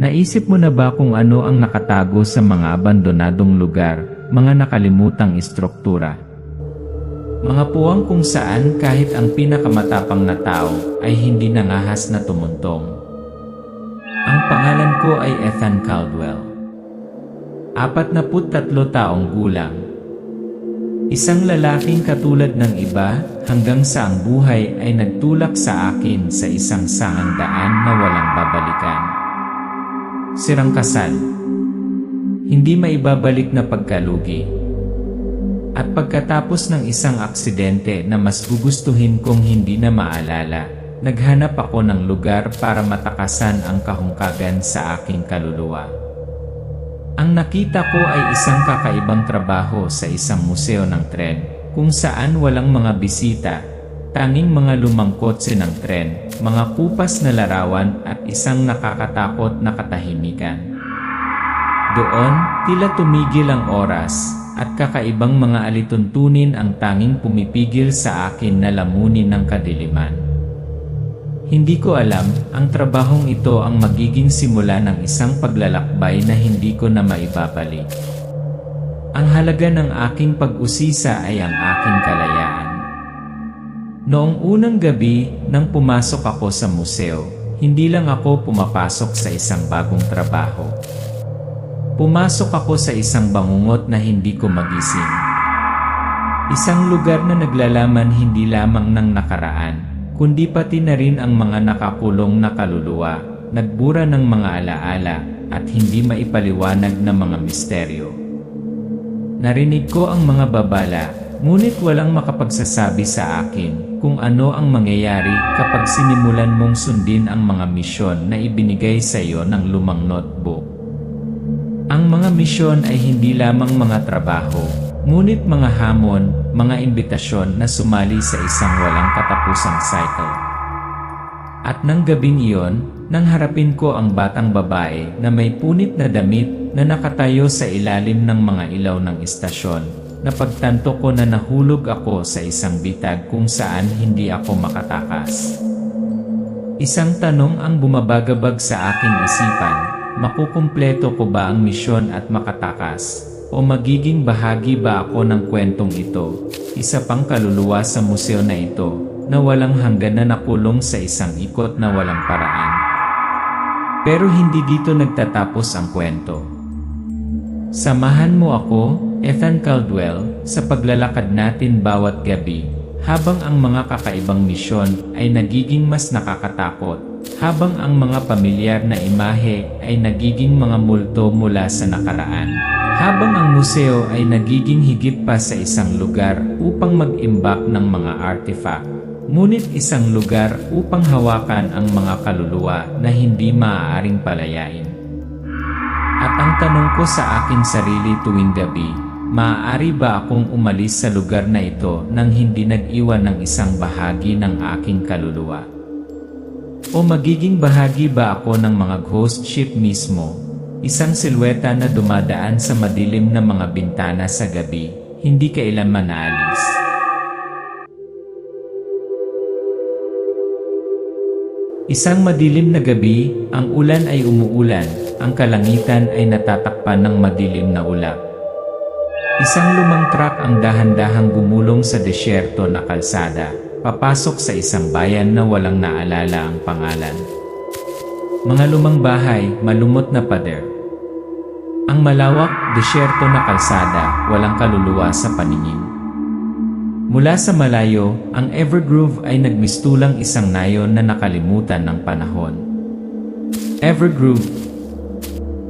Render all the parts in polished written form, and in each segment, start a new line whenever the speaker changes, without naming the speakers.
Naisip mo na ba kung ano ang nakatago sa mga abandonadong lugar, mga nakalimutang istruktura? Mga puwang kung saan kahit ang pinakamatapang na tao ay hindi nangahas na tumuntong. Ang pangalan ko ay Ethan Caldwell. 43 taong gulang. Isang lalaking katulad ng iba hanggang sa ang buhay ay nagtulak sa akin sa isang sangang daan na walang babalikan. Sirang kasal. Hindi maibabalik na pagkalugi. At pagkatapos ng isang aksidente na mas gugustuhin kong hindi na maalala, naghanap ako ng lugar para matakasan ang kahungkagan sa aking kaluluwa. Ang nakita ko ay isang kakaibang trabaho sa isang museo ng tren, kung saan walang mga bisita, tanging mga lumang kotse ng tren, mga kupas na larawan at isang nakakatakot na katahimikan. Doon, tila tumigil ang oras, at kakaibang mga alituntunin ang tanging pumipigil sa akin na lamunin ng kadiliman. Hindi ko alam, ang trabahong ito ang magiging simula ng isang paglalakbay na hindi ko na maibabalik. Ang halaga ng aking pag-usisa ay ang aking kalayaan. Noong unang gabi, nang pumasok ako sa museo, hindi lang ako pumapasok sa isang bagong trabaho. Pumasok ako sa isang bangungot na hindi ko magising. Isang lugar na naglalaman hindi lamang ng nakaraan, kundi pati na rin ang mga nakakulong na kaluluwa, nagbura ng mga alaala, at hindi maipaliwanag na mga misteryo. Narinig ko ang mga babala, ngunit walang makapagsasabi sa akin kung ano ang mangyayari kapag sinimulan mong sundin ang mga misyon na ibinigay sa iyo ng lumang notebook. Ang mga misyon ay hindi lamang mga trabaho, ngunit mga hamon, mga imbitasyon na sumali sa isang walang katapusang cycle. At nang gabing iyon, nang harapin ko ang batang babae na may punit na damit na nakatayo sa ilalim ng mga ilaw ng istasyon, napagtanto ko na nahulog ako sa isang bitag kung saan hindi ako makatakas. Isang tanong ang bumabagabag sa aking isipan, makukumpleto ko ba ang misyon at makatakas? O magiging bahagi ba ako ng kwentong ito, isa pang kaluluwa sa museo na ito, na walang hanggan na nakulong sa isang ikot na walang paraan? Pero hindi dito nagtatapos ang kwento. Samahan mo ako, Ethan Caldwell, sa paglalakad natin bawat gabi, habang ang mga kakaibang misyon ay nagiging mas nakakatakot, habang ang mga pamilyar na imahe ay nagiging mga multo mula sa nakaraan. Habang ang museo ay nagiging higit pa sa isang lugar upang mag-imbak ng mga artifact, ngunit isang lugar upang hawakan ang mga kaluluwa na hindi maaaring palayain. At ang tanong ko sa aking sarili tuwing gabi, maaari ba akong umalis sa lugar na ito nang hindi nag-iwan ng isang bahagi ng aking kaluluwa? O magiging bahagi ba ako ng mga ghost ship mismo? Isang silweta na dumadaan sa madilim na mga bintana sa gabi, hindi kailanman naalis. Isang madilim na gabi, ang ulan ay umuulan, ang kalangitan ay natatakpan ng madilim na ulap. Isang lumang truck ang dahan-dahang gumulong sa desyerto na kalsada, papasok sa isang bayan na walang naalala ang pangalan. Mga lumang bahay, malumot na pader. Ang malawak, desyerto na kalsada, walang kaluluwa sa paningin. Mula sa malayo, ang Evergrove ay nagmistulang isang nayon na nakalimutan ng panahon. Evergrove,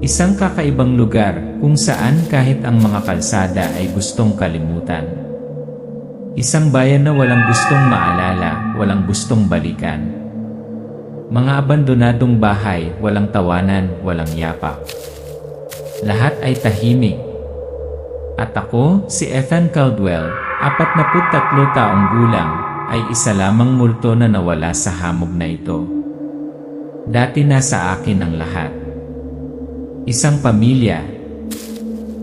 isang kakaibang lugar kung saan kahit ang mga kalsada ay gustong kalimutan. Isang bayan na walang gustong maalala, walang gustong balikan. Mga abandonadong bahay, walang tawanan, walang yapak. Lahat ay tahimik. At ako, si Ethan Caldwell, 43 taong gulang, ay isa lamang multo na nawala sa hamog na ito. Dati na sa akin ang lahat. Isang pamilya,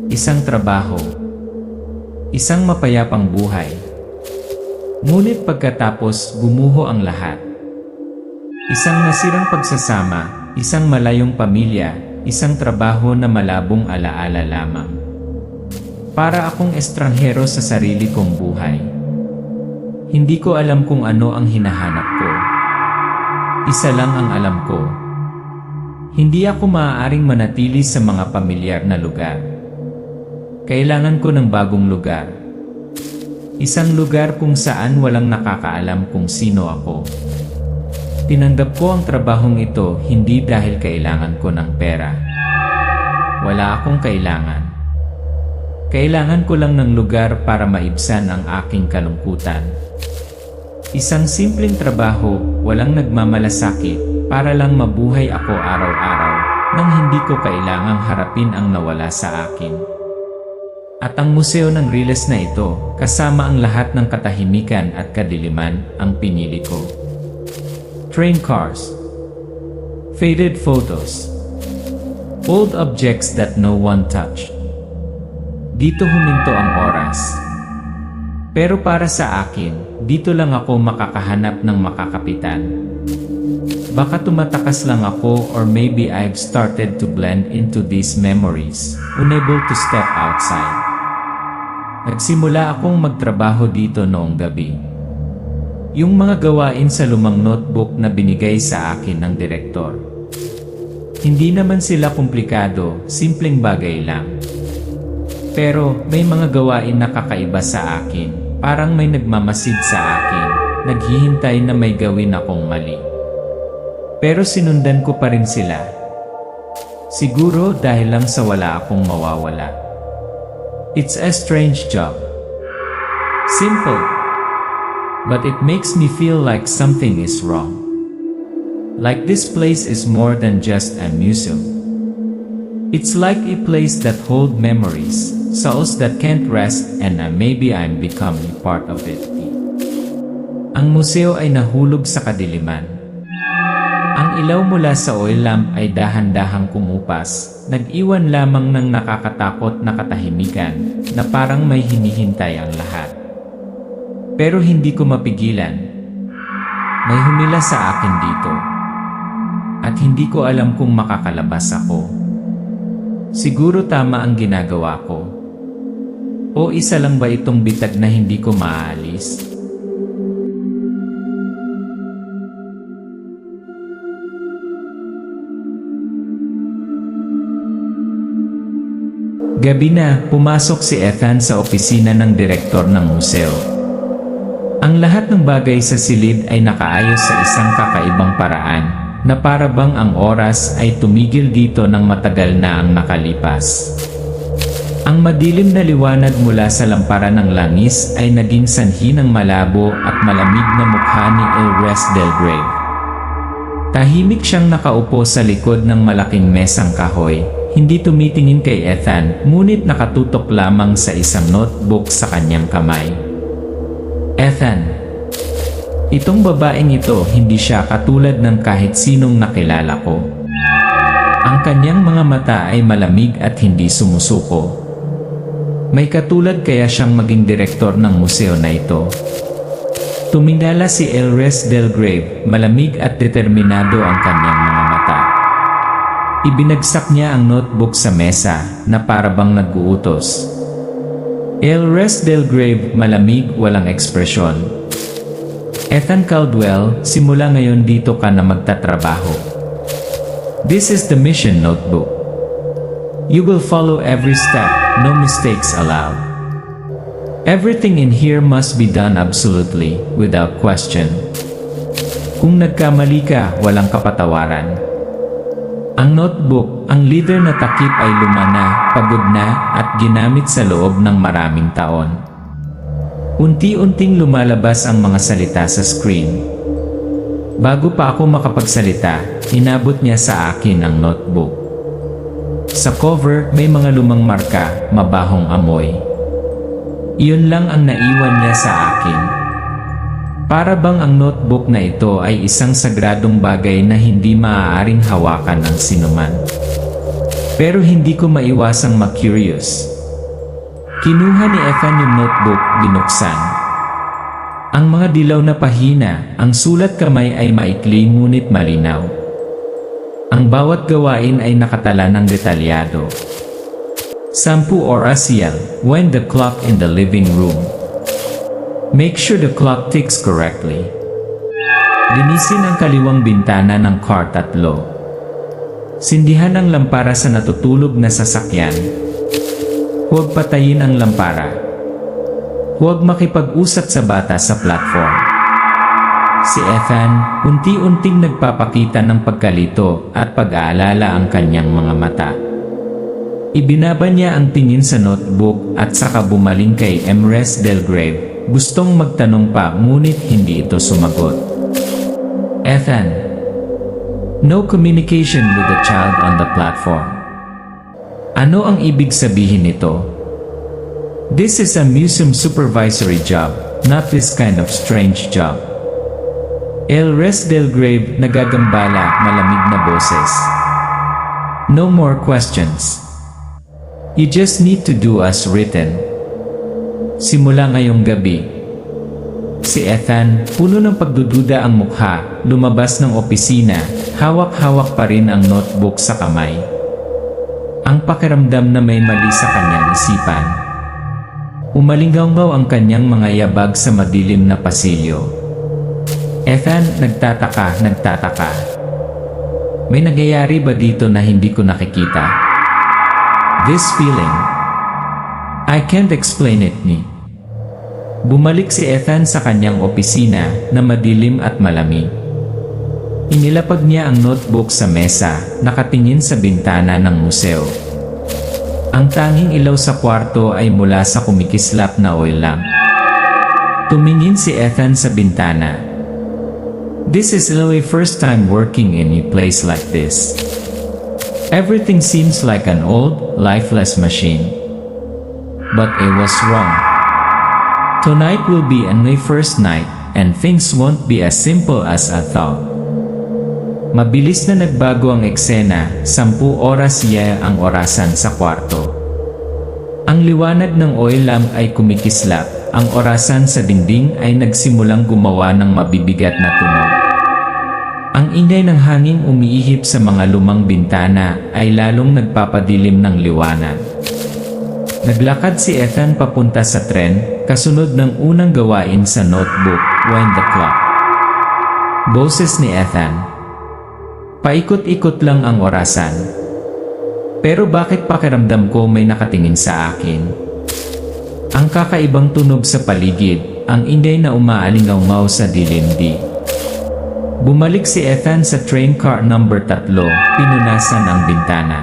isang trabaho, isang mapayapang buhay. Ngunit pagkatapos gumuho ang lahat. Isang nasirang pagsasama, Isang malayong pamilya, isang trabaho na malabong alaala lamang. Para akong estranghero sa sarili kong buhay. Hindi ko alam kung ano ang hinahanap ko. Isa lang ang alam ko. Hindi ako maaaring manatili sa mga pamilyar na lugar. Kailangan ko ng bagong lugar. Isang lugar kung saan walang nakakaalam kung sino ako. Tinanggap ko ang trabahong ito hindi dahil kailangan ko ng pera. Wala akong kailangan. Kailangan ko lang ng lugar para maibsan ang aking kalungkutan. Isang simpleng trabaho, walang nagmamalasakit, para lang mabuhay ako araw-araw, nang hindi ko kailangang harapin ang nawala sa akin. At ang museo ng Riles na ito, kasama ang lahat ng katahimikan at kadiliman, ang pinili ko. Train cars, faded photos, old objects that no one touched. Dito huminto ang oras. Pero para sa akin, dito lang ako makakahanap ng makakapitan. Baka tumatakas lang ako or maybe I've started to blend into these memories, unable to step outside. Nagsimula akong magtrabaho dito noong gabi. Yung mga gawain sa lumang notebook na binigay sa akin ng direktor. Hindi naman sila komplikado, simpleng bagay lang. Pero may mga gawain na kakaiba sa akin. Parang may nagmamasid sa akin, naghihintay na may gawin akong mali. Pero sinundan ko pa rin sila. Siguro dahil lang sa wala akong mawawala. It's a strange job. Simple. But it makes me feel like something is wrong. Like this place is more than just a museum. It's like a place that holds memories, souls that can't rest, and maybe I'm becoming part of it. Ang museo ay nahulog sa kadiliman. Ang ilaw mula sa oil lamp ay dahan-dahang kumupas, nag-iwan lamang ng nakakatakot na katahimikan na parang may hinihintay ang lahat. Pero hindi ko mapigilan. May humila sa akin dito. At hindi ko alam kung makakalabas ako. Siguro tama ang ginagawa ko. O isa lang ba itong bitag na hindi ko maaalis? Gabi na, pumasok si Ethan sa opisina ng direktor ng museo. Ang lahat ng bagay sa silid ay nakaayos sa isang kakaibang paraan, na para bang ang oras ay tumigil dito ng matagal na ang nakalipas. Ang madilim na liwanag mula sa lamparan ng langis ay naging sanhi ng malabo at malamig na mukha ni Elres Delgrave. Tahimik siyang nakaupo sa likod ng malaking mesang kahoy, hindi tumitingin kay Ethan, ngunit nakatutok lamang sa isang notebook sa kanyang kamay. Ethan, itong babaeng ito hindi siya katulad ng kahit sinong nakilala ko. Ang kanyang mga mata ay malamig at hindi sumusuko. May katulad kaya siyang maging direktor ng museo na ito. Tumingala si Elres Delgrave, malamig at determinado ang kanyang mga mata. Ibinagsak niya ang notebook sa mesa na para bang nag-uutos. Elres Delgrave, malamig, walang ekspresyon. Ethan Caldwell, simula ngayon dito ka na magtatrabaho. This is the mission notebook. You will follow every step, no mistakes allowed. Everything in here must be done absolutely, without question. Kung nagkamali ka, walang kapatawaran. Ang notebook, ang leader na takip ay luma na, pagod na, at ginamit sa loob ng maraming taon. Unti-unting lumalabas ang mga salita sa screen. Bago pa ako makapagsalita, inabot niya sa akin ang notebook. Sa cover, may mga lumang marka, mabahong amoy. Iyon lang ang naiwan niya sa akin. Para bang ang notebook na ito ay isang sagradong bagay na hindi maaaring hawakan ng sinuman. Pero hindi ko maiwasang ma-curious. Kinuha ni Ethan yung notebook, binuksan. Ang mga dilaw na pahina, ang sulat kamay ay maikli ngunit malinaw. Ang bawat gawain ay nakatala ng detalyado. 10 oras yan, wind the clock in the living room. Make sure the clock ticks correctly. Linisin ang kaliwang bintana ng car 3. Sindihan ang lampara sa natutulog na sasakyan. Huwag patayin ang lampara. Huwag makipag-usap sa bata sa platform. Si Ethan, unti-unting nagpapakita ng pagkalito at pag-aalala ang kanyang mga mata. Ibinaba niya ang tingin sa notebook at saka bumaling kay Emrys Delgrave. Gustong magtanong pa ngunit hindi ito sumagot. Ethan, no communication with the child on the platform. Ano ang ibig sabihin nito? This is a museum supervisory job, not this kind of strange job. Emrys Delgrave nagagambala, malamig na boses. No more questions. You just need to do as written. Simula ngayong gabi. Si Ethan, puno ng pagdududa ang mukha, lumabas ng opisina, hawak-hawak pa rin ang notebook sa kamay. Ang pakiramdam na may mali sa kanyang isipan. Umalingaw-ngaw ang kanyang mga yabag sa madilim na pasilyo. Ethan, nagtataka. May nangyayari ba dito na hindi ko nakikita? This feeling, I can't explain it ni. Bumalik si Ethan sa kanyang opisina na madilim at malamig. Inilapag niya ang notebook sa mesa, nakatingin sa bintana ng museo. Ang tanging ilaw sa kwarto ay mula sa kumikislap na oil lamp. Tumingin si Ethan sa bintana. This is Lily's first time working in a place like this. Everything seems like an old, lifeless machine. But it was wrong. Tonight will be a new first night, and things won't be as simple as I thought. Mabilis na nagbago ang eksena, 10 oras iya ang orasan sa kwarto. Ang liwanag ng oil lamp ay kumikislap, ang orasan sa dingding ay nagsimulang gumawa ng mabibigat na tunog. Ang ingay ng hanging umiihip sa mga lumang bintana ay lalong nagpapadilim ng liwanag. Naglakad si Ethan papunta sa tren, kasunod ng unang gawain sa notebook, wind the clock. Boses ni Ethan. Paikot-ikot lang ang orasan. Pero bakit pakiramdam ko may nakatingin sa akin? Ang kakaibang tunog sa paligid, ang ingay na umaalingaw-ngaw sa dilim-di. Bumalik si Ethan sa train car number 3, pinunasan ang bintana.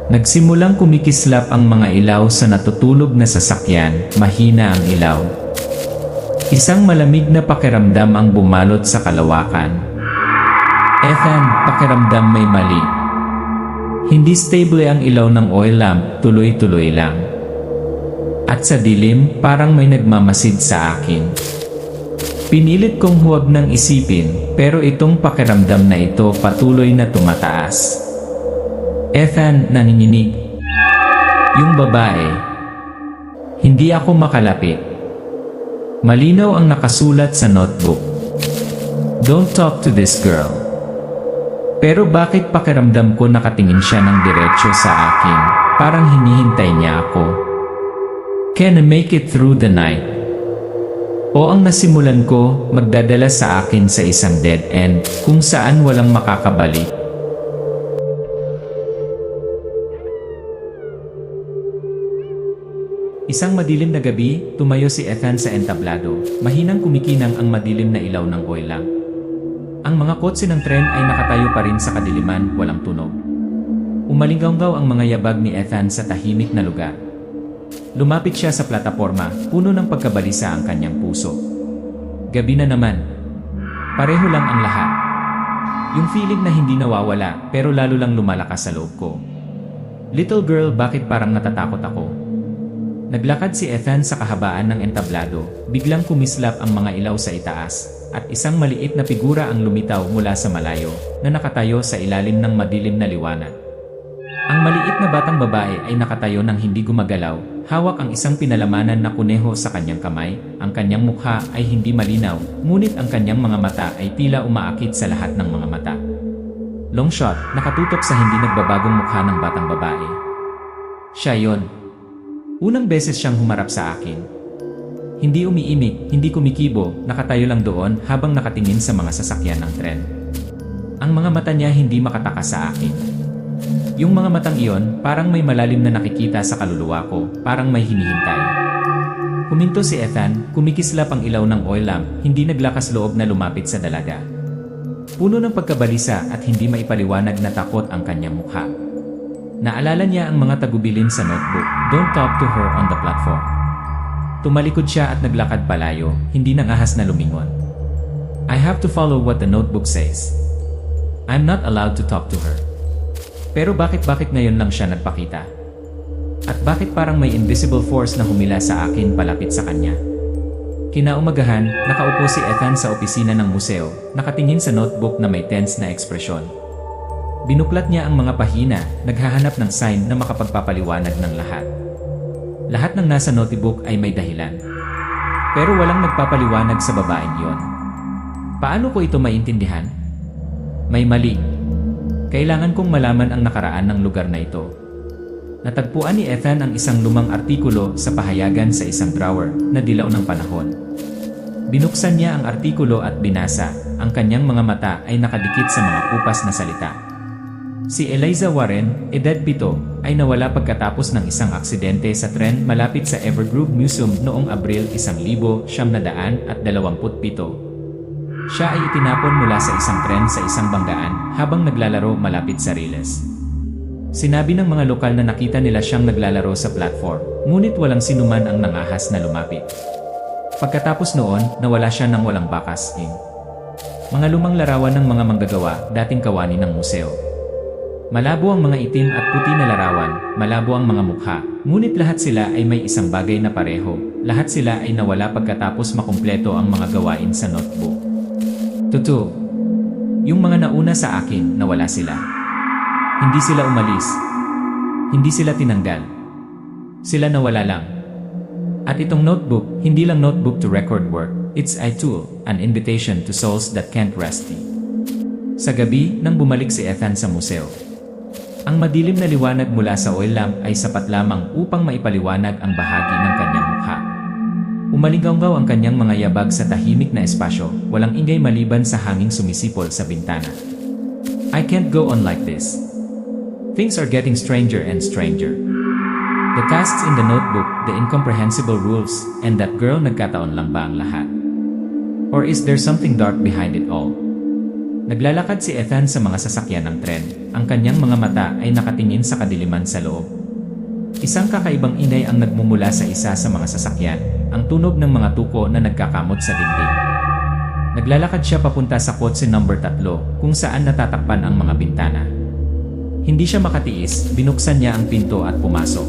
Nagsimulang kumikislap ang mga ilaw sa natutulog na sasakyan, mahina ang ilaw. Isang malamig na pakiramdam ang bumalot sa kalawakan. Ethan, pakiramdam may mali. Hindi stable ang ilaw ng oil lamp, tuloy-tuloy lang. At sa dilim, parang may nagmamasid sa akin. Pinilit kong huwag nang isipin, pero itong pakiramdam na ito patuloy na tumataas. Ethan, nanginginig. Yung babae. Hindi ako makalapit. Malinaw ang nakasulat sa notebook. Don't talk to this girl. Pero bakit pakiramdam ko nakatingin siya ng diretsyo sa akin, parang hinihintay niya ako. Can I make it through the night? O ang nasimulan ko, magdadala sa akin sa isang dead end, kung saan walang makakabalik. Isang madilim na gabi, tumayo si Ethan sa entablado. Mahinang kumikinang ang madilim na ilaw ng oil lamp. Ang mga kotse ng tren ay nakatayo pa rin sa kadiliman, walang tunog. Umalinggaw-ngaw ang mga yabag ni Ethan sa tahimik na lugar. Lumapit siya sa plataporma, puno ng pagkabalisa ang kanyang puso. Gabi na naman. Pareho lang ang lahat. Yung feeling na hindi nawawala, pero lalo lang lumalakas sa loob ko. Little girl, bakit parang natatakot ako? Naglakad si Ethan sa kahabaan ng entablado, biglang kumislap ang mga ilaw sa itaas, at isang maliit na figura ang lumitaw mula sa malayo, na nakatayo sa ilalim ng madilim na liwanag. Ang maliit na batang babae ay nakatayo ng hindi gumagalaw, hawak ang isang pinalamanan na kuneho sa kanyang kamay, ang kanyang mukha ay hindi malinaw, ngunit ang kanyang mga mata ay tila umaakit sa lahat ng mga mata. Long shot, nakatutok sa hindi nagbabagong mukha ng batang babae. Siya yon. Unang beses siyang humarap sa akin. Hindi umiimik, hindi kumikibo, nakatayo lang doon habang nakatingin sa mga sasakyan ng tren. Ang mga mata niya hindi makataka sa akin. Yung mga matang iyon, parang may malalim na nakikita sa kaluluwa ko, parang may hinihintay. Huminto si Ethan, kumikislap ang ilaw ng oil lamp, hindi naglakas loob na lumapit sa dalaga. Puno ng pagkabalisa at hindi maipaliwanag na takot ang kanyang mukha. Naalala niya ang mga tagubilin sa notebook, "Don't talk to her on the platform." Tumalikod siya at naglakad palayo, hindi nangahas na lumingon. "I have to follow what the notebook says. I'm not allowed to talk to her." Pero bakit ngayon lang siya nagpakita? At bakit parang may invisible force na humila sa akin palapit sa kanya? Kinaumagahan, nakaupo si Ethan sa opisina ng museo, nakatingin sa notebook na may tense na ekspresyon. Binuklat niya ang mga pahina, naghahanap ng sign na makapagpapaliwanag ng lahat. Lahat ng nasa notebook ay may dahilan. Pero walang nagpapaliwanag sa babaeng iyon. Paano ko ito maintindihan? May mali. Kailangan kong malaman ang nakaraan ng lugar na ito. Natagpuan ni Ethan ang isang lumang artikulo sa pahayagan sa isang drawer na dilaw ng panahon. Binuksan niya ang artikulo at binasa, ang kanyang mga mata ay nakadikit sa mga kupas na salita. Si Eliza Warren, edad 7, ay nawala pagkatapos ng isang aksidente sa tren malapit sa Evergrove Museum noong Abril 1927. Siya ay itinapon mula sa isang tren sa isang banggaan habang naglalaro malapit sa Riles. Sinabi ng mga lokal na nakita nila siyang naglalaro sa platform, ngunit walang sinuman ang nangahas na lumapit. Pagkatapos noon, nawala siya ng walang bakas. Mga lumang larawan ng mga manggagawa, dating kawani ng museo. Malabo ang mga itim at puti na larawan, malabo ang mga mukha, ngunit lahat sila ay may isang bagay na pareho, lahat sila ay nawala pagkatapos makumpleto ang mga gawain sa notebook. Totoo. Yung mga nauna sa akin, nawala sila. Hindi sila umalis. Hindi sila tinanggal. Sila nawala lang. At itong notebook, hindi lang notebook to record work, it's a tool, an invitation to souls that can't rest. Sa gabi, nang bumalik si Ethan sa museo, ang madilim na liwanag mula sa oil lamp ay sapat lamang upang maipaliwanag ang bahagi ng kanyang mukha. Umalinggaw ang kanyang mga yabag sa tahimik na espasyo, walang ingay maliban sa hanging sumisipol sa bintana. I can't go on like this. Things are getting stranger and stranger. The tasks in the notebook, the incomprehensible rules, and that girl, nagkataon lang ba ang lahat? Or is there something dark behind it all? Naglalakad si Ethan sa mga sasakyan ng tren. Ang kanyang mga mata ay nakatingin sa kadiliman sa loob. Isang kakaibang ingay ang nagmumula sa isa sa mga sasakyan, ang tunog ng mga tuko na nagkakamot sa dingding. Naglalakad siya papunta sa kotse number 3, kung saan natatakpan ang mga bintana. Hindi siya makatiis, binuksan niya ang pinto at pumasok.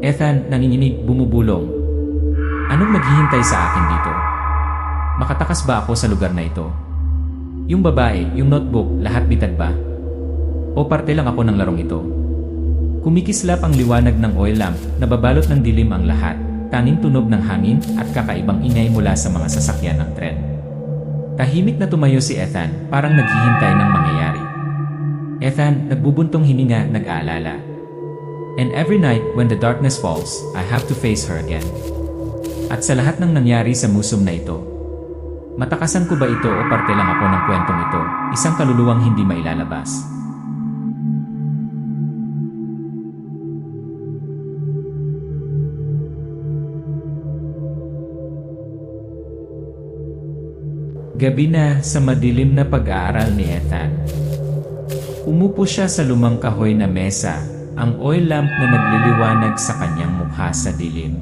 Ethan, nanginginig, bumubulong. Anong naghihintay sa akin dito? Makatakas ba ako sa lugar na ito? Yung babae, yung notebook, lahat bitad ba? O parte lang ako ng larong ito? Kumikislap ang liwanag ng oil lamp, nababalot ng dilim ang lahat, tanging tunog ng hangin at kakaibang ingay mula sa mga sasakyan ng tren. Tahimik na tumayo si Ethan, parang naghihintay ng mangyayari. Ethan, nagbubuntong hininga, nag-aalala. And every night, when the darkness falls, I have to face her again. At sa lahat ng nangyari sa museum na ito, matakasan ko ba ito o parte lang ako ng kwentong ito, isang kaluluwang hindi mailalabas? Gabi na sa madilim na pag-aaral ni Ethan. Umupo siya sa lumang kahoy na mesa, ang oil lamp na nagliliwanag sa kanyang mukha sa dilim.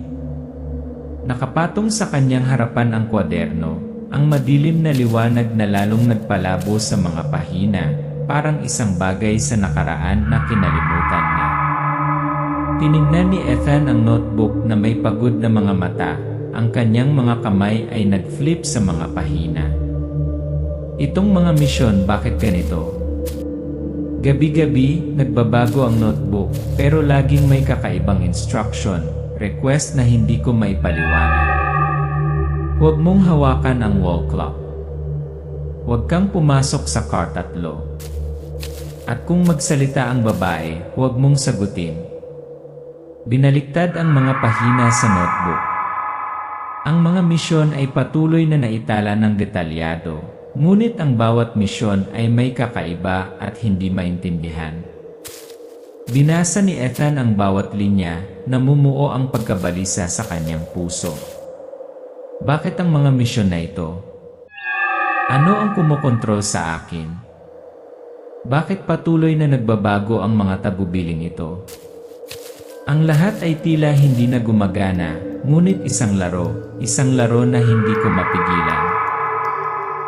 Nakapatong sa kanyang harapan ang kwaderno, ang madilim na liwanag na lalong nagpalabo sa mga pahina, parang isang bagay sa nakaraan na kinalimutan niya. Tinignan ni Ethan ang notebook na may pagod na mga mata, ang kanyang mga kamay ay nag-flip sa mga pahina. Itong mga misyon, bakit ganito? Gabi-gabi, nagbabago ang notebook, pero laging may kakaibang instruction, request na hindi ko maipaliwanag. Huwag mong hawakan ang wall clock. Huwag kang pumasok sa car 3. At kung magsalita ang babae, huwag mong sagutin. Binaliktad ang mga pahina sa notebook. Ang mga misyon ay patuloy na naitala ng detalyado, ngunit ang bawat misyon ay may kakaiba at hindi maintindihan. Binasa ni Ethan ang bawat linya, namumuo ang pagkabalisa sa kanyang puso. Bakit ang mga misyon na ito? Ano ang kumokontrol sa akin? Bakit patuloy na nagbabago ang mga tagubiling ito? Ang lahat ay tila hindi na gumagana, ngunit isang laro na hindi ko mapigilan.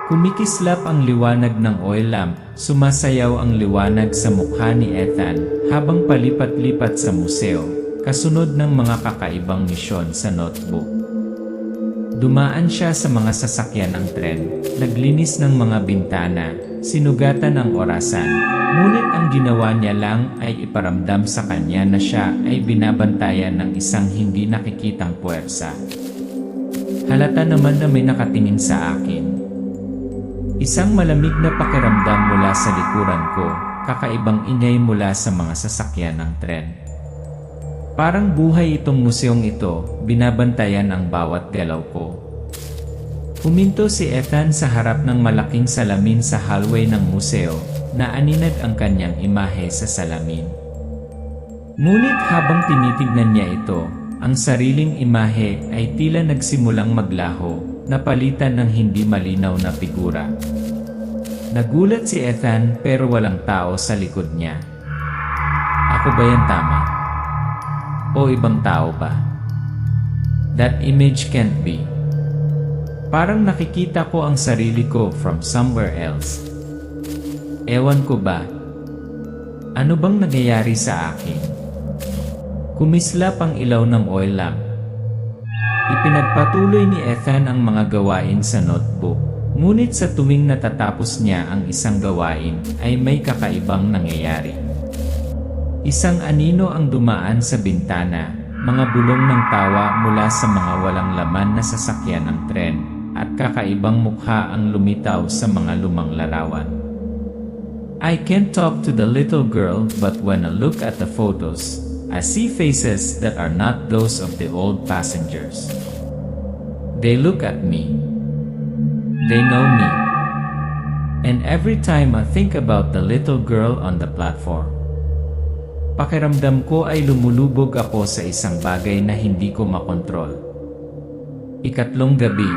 Kumikislap ang liwanag ng oil lamp, sumasayaw ang liwanag sa mukha ni Ethan habang palipat-lipat sa museo, kasunod ng mga kakaibang misyon sa notebook. Dumaan siya sa mga sasakyan ng tren, naglinis ng mga bintana, sinugatan ang orasan, ngunit ang ginawa niya lang ay iparamdam sa kanya na siya ay binabantayan ng isang hindi nakikitang puwersa. Halata naman na may nakatingin sa akin. Isang malamig na pakiramdam mula sa likuran ko, kakaibang ingay mula sa mga sasakyan ng tren. Parang buhay itong museong ito, binabantayan ang bawat galaw ko. Huminto si Ethan sa harap ng malaking salamin sa hallway ng museo, na aninag ang kanyang imahe sa salamin. Ngunit habang tinitignan niya ito, ang sariling imahe ay tila nagsimulang maglaho, napalitan ng hindi malinaw na figura. Nagulat si Ethan pero walang tao sa likod niya. Ako ba yan tama? O ibang tao ba? That image can't be. Parang nakikita ko ang sarili ko from somewhere else. Ewan ko ba? Ano bang nangyayari sa akin? Kumislap ang ilaw ng oil lamp. Ipinagpatuloy ni Ethan ang mga gawain sa notebook, ngunit sa tuwing natatapos niya ang isang gawain ay may kakaibang nangyayari. Isang anino ang dumaan sa bintana, mga bulong ng tawa mula sa mga walang laman na sasakyan ng tren, at kakaibang mukha ang lumitaw sa mga lumang larawan. I can't talk to the little girl, but when I look at the photos, I see faces that are not those of the old passengers. They look at me. They know me. And every time I think about the little girl on the platform, pakiramdam ko ay lumulubog ako sa isang bagay na hindi ko makontrol. Ikatlong gabi.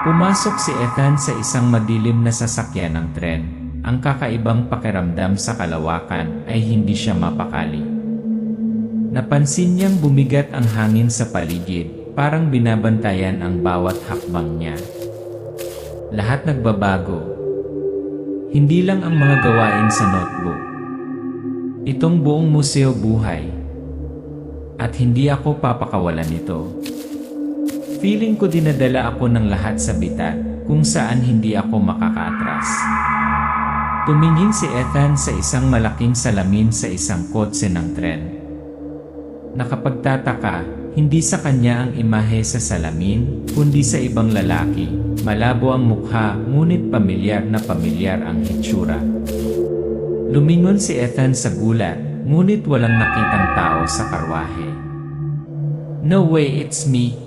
Pumasok si Ethan sa isang madilim na sasakyan ng tren. Ang kakaibang pakiramdam sa kalawakan ay hindi siya mapakali. Napansin niyang bumigat ang hangin sa paligid, parang binabantayan ang bawat hakbang niya. Lahat nagbabago. Hindi lang ang mga gawain sa notebook. Itong buong museo buhay. At hindi ako papakawalan nito. Feeling ko dinadala ako ng lahat sa bitat, kung saan hindi ako makakaatras. Tumingin si Ethan sa isang malaking salamin sa isang kotse ng tren. Nakapagtataka, hindi sa kanya ang imahe sa salamin, kundi sa ibang lalaki. Malabo ang mukha, ngunit pamilyar na pamilyar ang hitsura. Lumingon si Ethan sa gulat, ngunit walang nakitang tao sa karwahe. No way, it's me.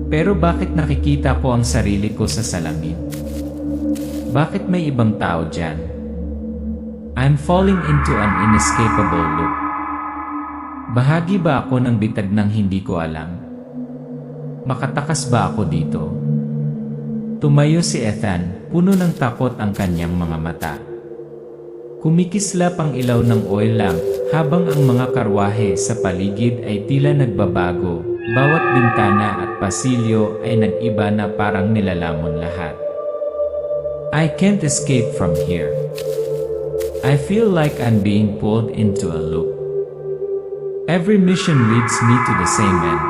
Pero bakit nakikita ko ang sarili ko sa salamin? Bakit may ibang tao dyan? I'm falling into an inescapable loop. Bahagi ba ako ng bitag ng hindi ko alam? Makatakas ba ako dito? Tumayo si Ethan, puno ng takot ang kanyang mga mata. Kumikislap ang ilaw ng oil lamp habang ang mga karwahe sa paligid ay tila nagbabago. Bawat bintana at pasilyo ay nag-iba na parang nilalamon lahat. I can't escape from here. I feel like I'm being pulled into a loop. Every mission leads me to the same end.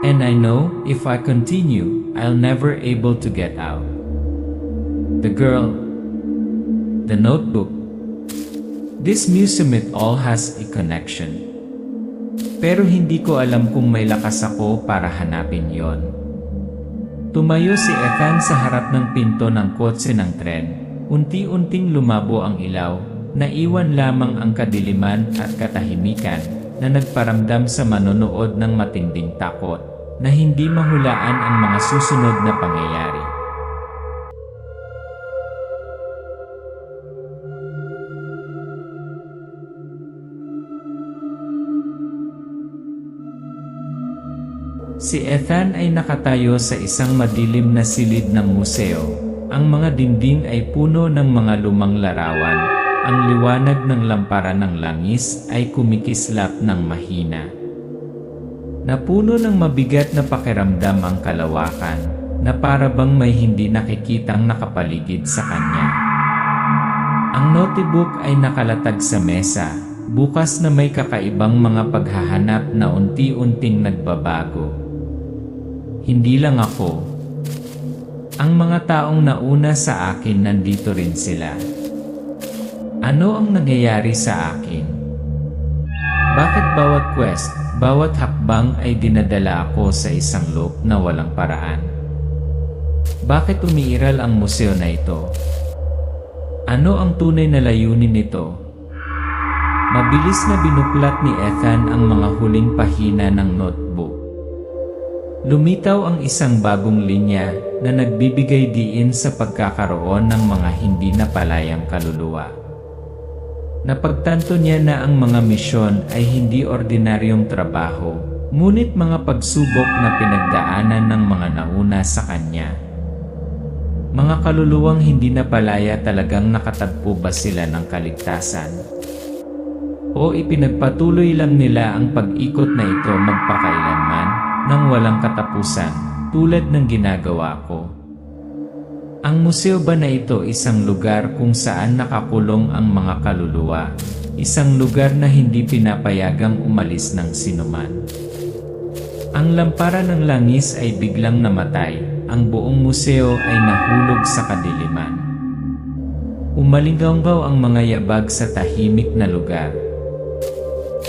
And I know, if I continue, I'll never able to get out. The girl, the notebook, this museum, it all has a connection. Pero hindi ko alam kung may lakas ako para hanapin yon. Tumayo si Ethan sa harap ng pinto ng kotse ng tren. unti-unting lumabo ang ilaw, naiwan lamang ang kadiliman at katahimikan na nagparamdam sa manonood ng matinding takot na hindi mahulaan ang mga susunod na pangyayari. Si Ethan ay nakatayo sa isang madilim na silid ng museo. Ang mga dingding ay puno ng mga lumang larawan. Ang liwanag ng lampara ng langis ay kumikislap ng mahina. Napuno ng mabigat na pakiramdam ang kalawakan, na para bang may hindi nakikitang nakapaligid sa kanya. Ang notebook ay nakalatag sa mesa, bukas na may kakaibang mga paghahanap na unti-unting nagbabago. Hindi lang ako. Ang mga taong nauna sa akin nandito rin sila. Ano ang nangyayari sa akin? Bakit bawat quest, bawat hakbang ay dinadala ako sa isang loop na walang paraan? Bakit umiiral ang museo na ito? Ano ang tunay na layunin nito? Mabilis na binuklat ni Ethan ang mga huling pahina ng notebook. Lumitaw ang isang bagong linya na nagbibigay diin sa pagkakaroon ng mga hindi napalayang kaluluwa. Napagtanto niya na ang mga misyon ay hindi ordinaryong trabaho, ngunit mga pagsubok na pinagdaanan ng mga nauna sa kanya. Mga kaluluwang hindi napalaya, talagang nakatagpo ba sila ng kaligtasan? O ipinagpatuloy lang nila ang pag-ikot na ito magpakailanman nang walang katapusan, tulad ng ginagawa ko? Ang museo ba na ito isang lugar kung saan nakakulong ang mga kaluluwa? Isang lugar na hindi pinapayagang umalis ng sinuman? Ang lampara ng langis ay biglang namatay. Ang buong museo ay nahulog sa kadiliman. Umalinggaw ang mga yabag sa tahimik na lugar.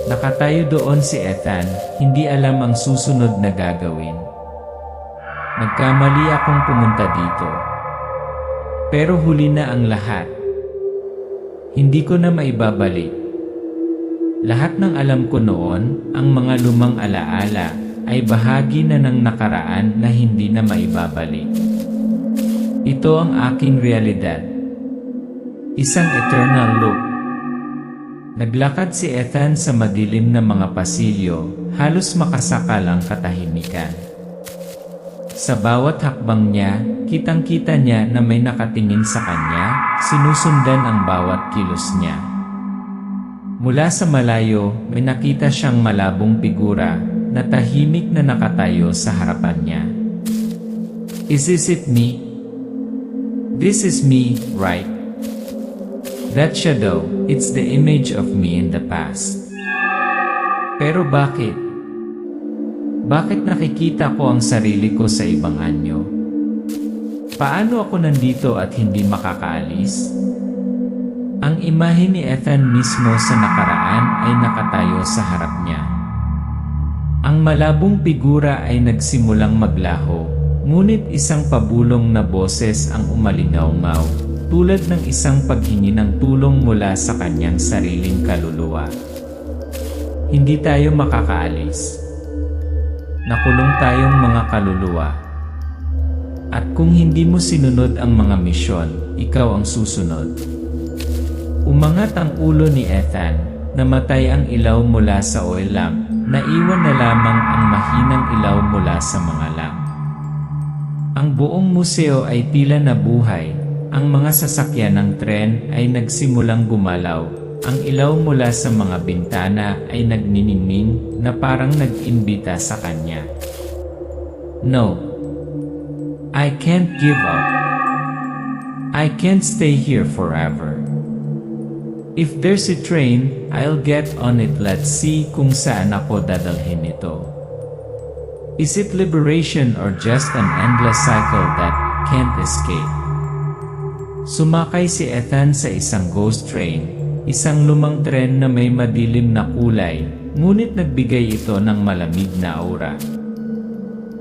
Nakatayo doon si Ethan, hindi alam ang susunod na gagawin. Nagkamali akong pumunta dito. Pero huli na ang lahat. Hindi ko na maibabalik. Lahat ng alam ko noon, ang mga lumang alaala, ay bahagi na ng nakaraan na hindi na maibabalik. Ito ang aking realidad. Isang eternal loop. Naglakad si Ethan sa madilim na mga pasilyo, halos makasakal ang katahimikan. Sa bawat hakbang niya, kitang-kita niya na may nakatingin sa kanya, sinusundan ang bawat kilos niya. Mula sa malayo, may nakita siyang malabong figura na tahimik na nakatayo sa harapan niya. Is it me? This is me, right? That shadow, it's the image of me in the past. Pero bakit? Bakit nakikita ko ang sarili ko sa ibang anyo? Paano ako nandito at hindi makakaalis? Ang imahe ni Ethan mismo sa nakaraan ay nakatayo sa harap niya. Ang malabong figura ay nagsimulang maglaho, ngunit isang pabulong na boses ang umalingaw-ngaw, tulad ng isang paghingi ng tulong mula sa kanyang sariling kaluluwa. Hindi tayo makakaalis. Nakulong tayong mga kaluluwa. At kung hindi mo sinunod ang mga misyon, ikaw ang susunod. Umangat ang ulo ni Ethan, namatay ang ilaw mula sa oil lamp, naiwan na lamang ang mahinang ilaw mula sa mga lamp. Ang buong museo ay tila nabuhay. Ang mga sasakyan ng tren ay nagsimulang gumalaw. Ang ilaw mula sa mga bintana ay nagniningning na parang nag-imbita sa kanya. No. I can't give up. I can't stay here forever. If there's a train, I'll get on it. Let's see kung saan ako dadalhin ito. Is it liberation or just an endless cycle that can't escape? Sumakay si Ethan sa isang ghost train, isang lumang tren na may madilim na kulay, ngunit nagbigay ito ng malamig na aura.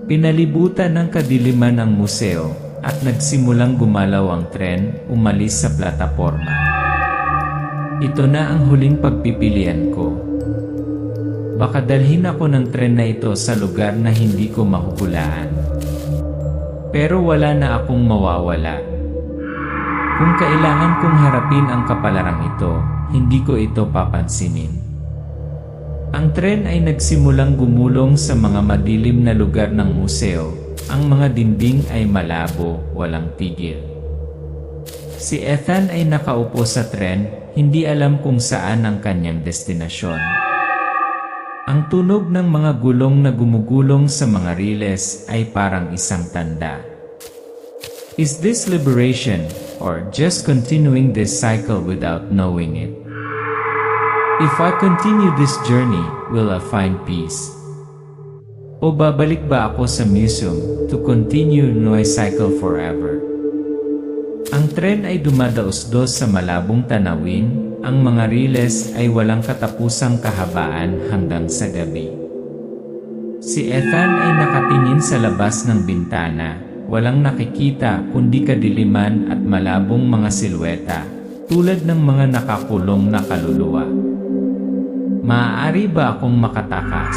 Pinalibutan ng kadiliman ang museo, at nagsimulang gumalaw ang tren, umalis sa plataporma. Ito na ang huling pagpipilian ko. Baka dalhin ako ng tren na ito sa lugar na hindi ko mahuhulaan. Pero wala na akong mawawala. Kung kailangan kong harapin ang kapalarang ito, hindi ko ito papansinin. Ang tren ay nagsimulang gumulong sa mga madilim na lugar ng museo. Ang mga dingding ay malabo, walang tigil. Si Ethan ay nakaupo sa tren, hindi alam kung saan ang kanyang destinasyon. Ang tunog ng mga gulong na gumugulong sa mga riles ay parang isang tanda. Is this liberation, or just continuing this cycle without knowing it? If I continue this journey, will I find peace? O babalik ba ako sa museum to continue my cycle forever? Ang tren ay dumadaos-dos sa malabong tanawin, ang mga riles ay walang katapusang kahabaan hanggang sa gabi. Si Ethan ay nakatingin sa labas ng bintana, walang nakikita kundi kadiliman at malabong mga silweta, tulad ng mga nakakulong na kaluluwa. Maaari ba akong makatakas?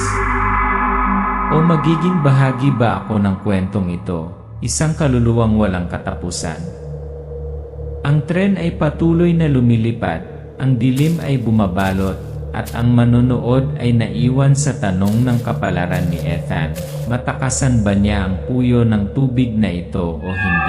O magiging bahagi ba ako ng kwentong ito, isang kaluluwang walang katapusan? Ang tren ay patuloy na lumilipad, ang dilim ay bumabalot, at ang manonood ay naiwan sa tanong ng kapalaran ni Ethan, matakasan ba niya ang puyo ng tubig na ito o hindi?